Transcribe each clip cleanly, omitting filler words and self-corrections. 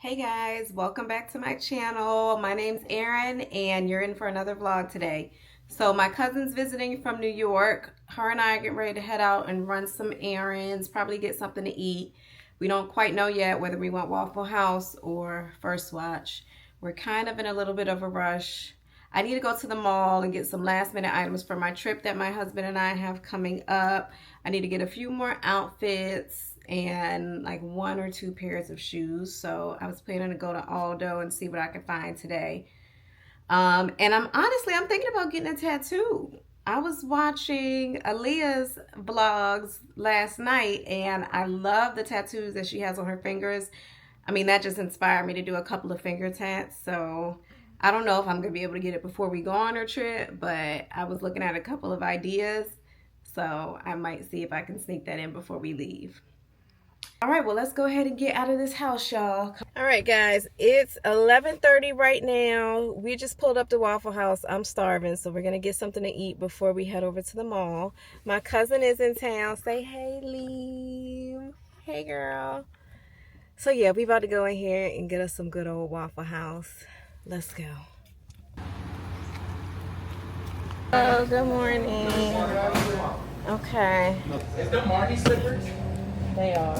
Hey guys, welcome back to my channel. My name's Erin and you're in for another vlog today. So my cousin's visiting from New York. Her and I are getting ready to head out and run some errands, probably get something to eat. We don't quite know yet whether we want Waffle House or First Watch. We're kind of in a little bit of a rush. I need to go to the mall and get some last minute items for my trip that my husband and I have coming up. I need to get a few more outfits and like 1 or 2 pairs of shoes. So I was planning to go to Aldo and see what I could find today. And I'm thinking about getting a tattoo. I was watching Aaliyah's vlogs last night and I love the tattoos that she has on her fingers. I mean, that just inspired me to do a couple of finger tats. So I don't know if I'm gonna be able to get it before we go on our trip, but I was looking at a couple of ideas. So I might see if I can sneak that in before we leave. All right, well, let's go ahead and get out of this house, y'all. All right, guys, it's 11:30 right now. We just pulled up to Waffle House. I'm starving, so we're going to get something to eat before we head over to the mall. My cousin is in town. Say hey, Lee. Hey, girl. So, yeah, we about to go in here and get us some good old Waffle House. Let's go. Oh, good morning. Okay. Is the Marty slippers? They are.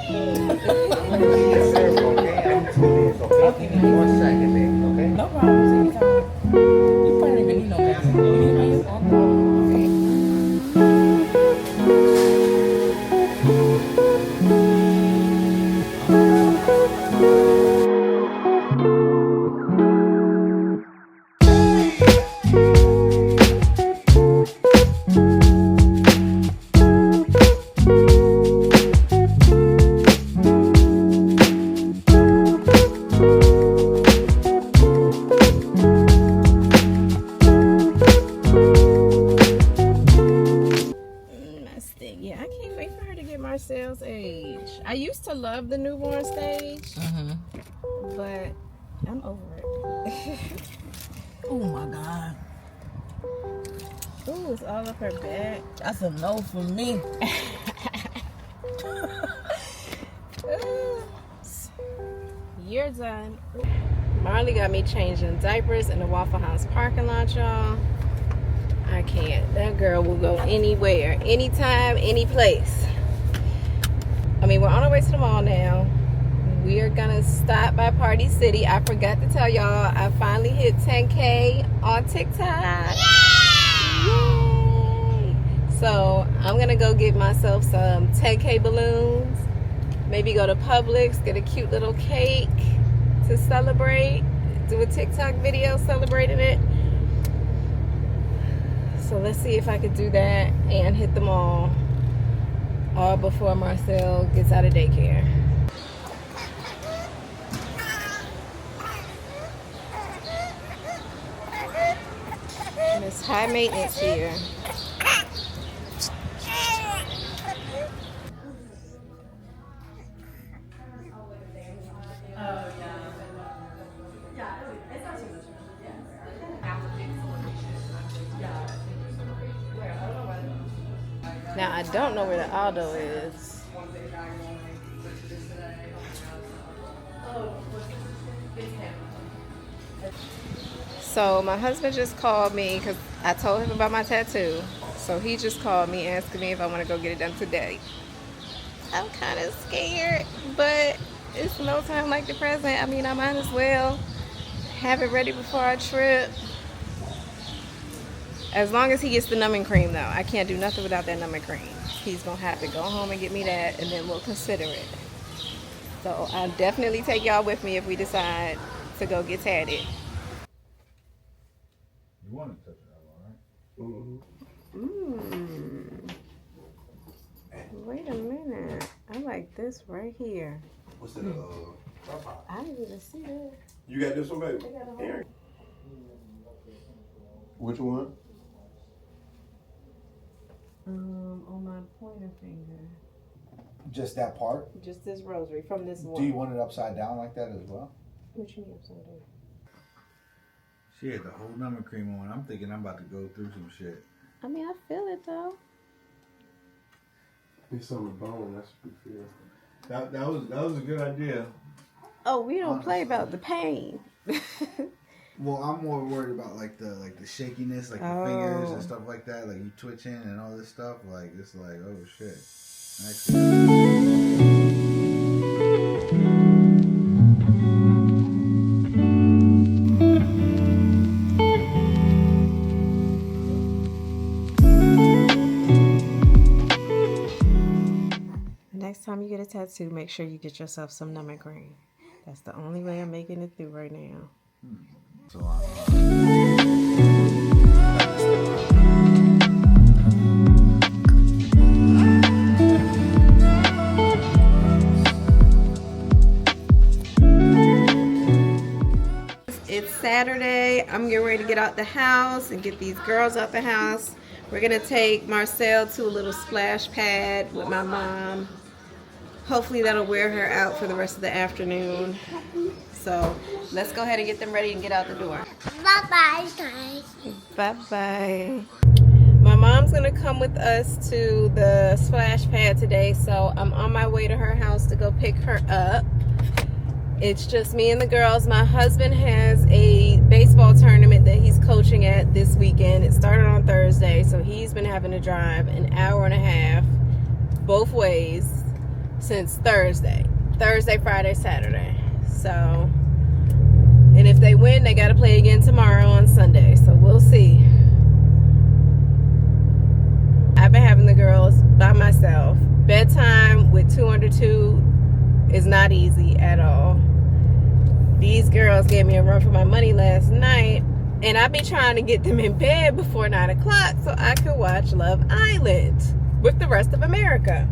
Yes, sir. Okay, I'm 2 days. Okay, give me 1 second, babe. Okay. No problem. Take your time. You probably even need no medicine. You need my Yeah, I can't wait for her to get Marcel's age. I used to love the newborn stage, but I'm over it. Oh my God. Ooh, it's all up her back. That's a no for me. You're done. Marley got me changing diapers in the Waffle House parking lot, y'all. I can't. That girl will go anywhere, anytime, any place. I mean, we're on our way to the mall now. We are gonna stop by Party City. I forgot to tell y'all, I finally hit 10K on TikTok. Yay! So I'm gonna go get myself some 10K balloons. Maybe go to Publix, get a cute little cake to celebrate. Do a TikTok video celebrating it. So let's see if I could do that and hit the mall all before Marcel gets out of daycare. And it's high maintenance here. Now I don't know where the Aldo is. So my husband just called me because I told him about my tattoo. So he just called me asking me if I want to go get it done today. I'm kind of scared, but it's no time like the present. I mean, I might as well have it ready before our trip. As long as he gets the numbing cream, though. I can't do nothing without that numbing cream. He's going to have to go home and get me that, and then we'll consider it. So I'll definitely take y'all with me if we decide to go get tatted. You want to touch it out, all right? Wait a minute. I like this right here. What's that? I didn't even see that. You got this one, baby? I got a Here. Which one? On my pointer finger. Just that part? Just this rosary from this one. Do you want it upside down like that as well? What you mean upside down? She had the whole number cream on. I'm thinking I'm about to go through some shit. I mean, I feel it though. It's on the bone. That's what we feel. That was a good idea. Oh, we don't play Honestly. about the pain. Well, I'm more worried about like the shakiness, like the fingers and stuff like that, like you twitching and all this stuff. Like it's like, oh shit. Actually, Next time you get a tattoo, make sure you get yourself some numbing cream. That's the only way I'm making it through right now. so It's Saturday. I'm getting ready to get out the house and get these girls out the house. We're gonna take Marcel to a little splash pad with my mom. Hopefully that'll wear her out for the rest of the afternoon. So let's go ahead and get them ready and get out the door. Bye-bye, guys. Bye-bye. My mom's gonna come with us to the splash pad today, so I'm on my way to her house to go pick her up. It's just me and the girls. My husband has a baseball tournament that he's coaching at this weekend. It started on Thursday, so he's been having to drive an hour and a half both ways since Thursday, Friday, Saturday. So, and if they win, they got to play again tomorrow on Sunday. So we'll see. I've been having the girls by myself. Bedtime with 2 under 2 is not easy at all. These girls gave me a run for my money last night, and I be trying to get them in bed before 9 o'clock so I could watch Love Island with the rest of America.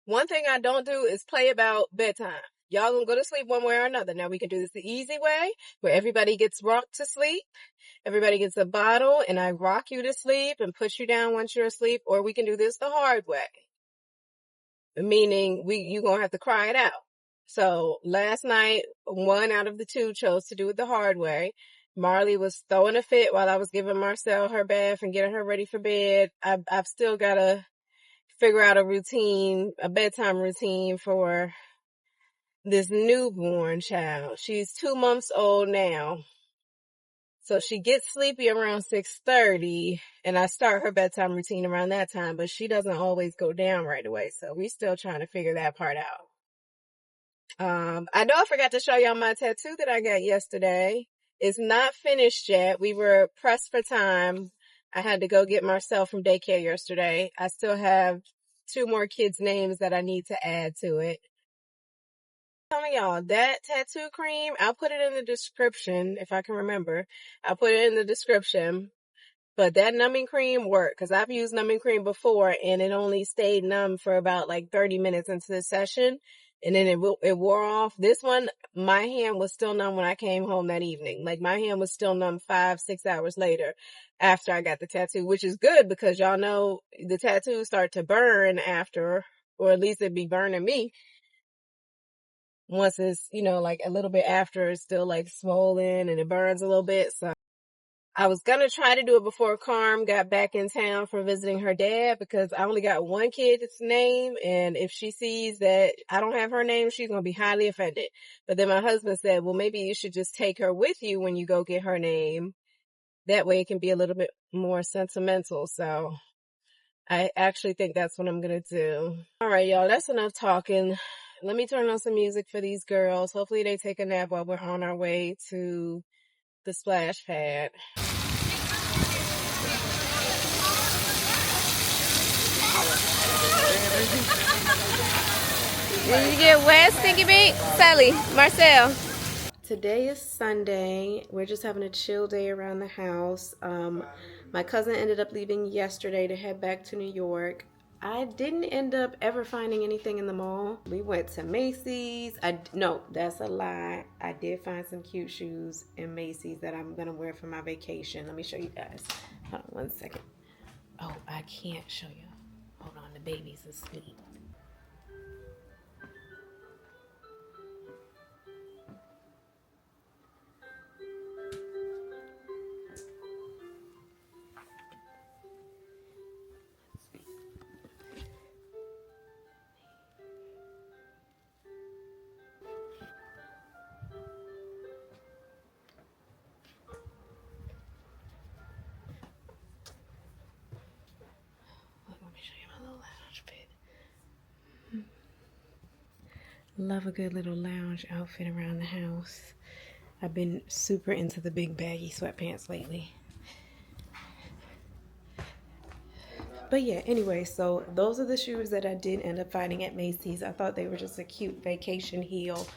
One thing I don't do is play about bedtime. Y'all gonna go to sleep one way or another. Now we can do this the easy way, where everybody gets rocked to sleep. Everybody gets a bottle, and I rock you to sleep and put you down once you're asleep. Or we can do this the hard way, meaning you gonna have to cry it out. So last night, 1 out of the 2 chose to do it the hard way. Marley was throwing a fit while I was giving Marcel her bath and getting her ready for bed. I've still gotta figure out a routine, a bedtime routine for this newborn child. She's 2 months old now. So she gets sleepy around 6:30, and I start her bedtime routine around that time, but she doesn't always go down right away. So we still trying to figure that part out. I know I forgot to show y'all my tattoo that I got yesterday. It's not finished yet. We were pressed for time. I had to go get Marcel from daycare yesterday. I still have 2 more kids' names that I need to add to it. I'm telling y'all, that tattoo cream, I'll put it in the description if I can remember. I'll put it in the description. But that numbing cream worked, because I've used numbing cream before and it only stayed numb for about like 30 minutes into the session. And then it wore off. This one, my hand was still numb when I came home that evening. Like my hand was still numb 5-6 hours later after I got the tattoo, which is good because y'all know the tattoos start to burn after, or at least it'd be burning me. Once it's, like a little bit after, it's still like swollen and it burns a little bit. So I was going to try to do it before Carm got back in town from visiting her dad, because I only got one kid's name. And if she sees that I don't have her name, she's going to be highly offended. But then my husband said, well, maybe you should just take her with you when you go get her name. That way it can be a little bit more sentimental. So I actually think that's what I'm going to do. All right, y'all, that's enough talking. Let me turn on some music for these girls. Hopefully they take a nap while we're on our way to the splash pad. Did you get wet, Stinky Beak? Sally, Marcel. Today is Sunday. We're just having a chill day around the house. My cousin ended up leaving yesterday to head back to New York. I didn't end up ever finding anything in the mall. We went to Macy's. No, that's a lie. I did find some cute shoes in Macy's that I'm gonna wear for my vacation. Let me show you guys. Hold on 1 second. Oh, I can't show you. Hold on, the baby's asleep. Love a good little lounge outfit around the house. I've been super into the big baggy sweatpants lately. But yeah, anyway, so those are the shoes that I did end up finding at Macy's. I thought they were just a cute vacation heel.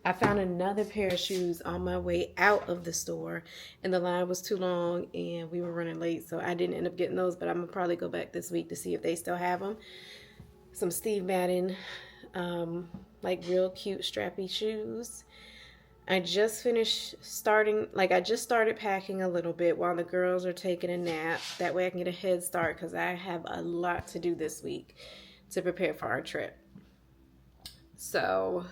I found another pair of shoes on my way out of the store, and the line was too long and we were running late, so I didn't end up getting those, but I'm gonna probably go back this week to see if they still have them. Some Steve Madden, like real cute strappy shoes. I just started packing a little bit while the girls are taking a nap. That way I can get a head start because I have a lot to do this week to prepare for our trip. So,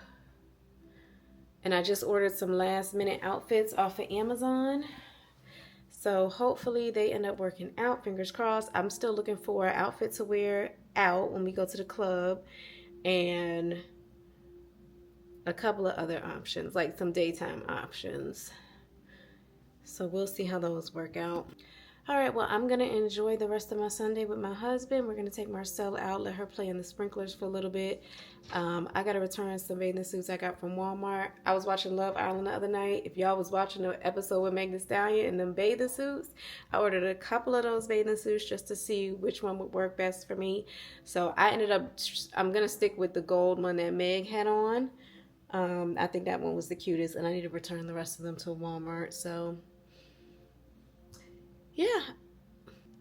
and I just ordered some last minute outfits off of Amazon. So hopefully they end up working out, fingers crossed. I'm still looking for an outfit to wear out when we go to the club and a couple of other options, like some daytime options. So we'll see how those work out. All right, well, I'm going to enjoy the rest of my Sunday with my husband. We're going to take Marcella out, let her play in the sprinklers for a little bit. I got to return some bathing suits I got from Walmart. I was watching Love Island the other night. If y'all was watching the episode with Megan Thee Stallion and them bathing suits, I ordered a couple of those bathing suits just to see which one would work best for me. So I'm going to stick with the gold one that Meg had on. I think that one was the cutest, and I need to return the rest of them to Walmart. So yeah,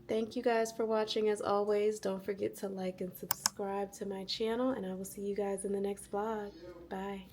thank you guys for watching. As always, don't forget to like and subscribe to my channel, and I will see you guys in the next vlog. Bye.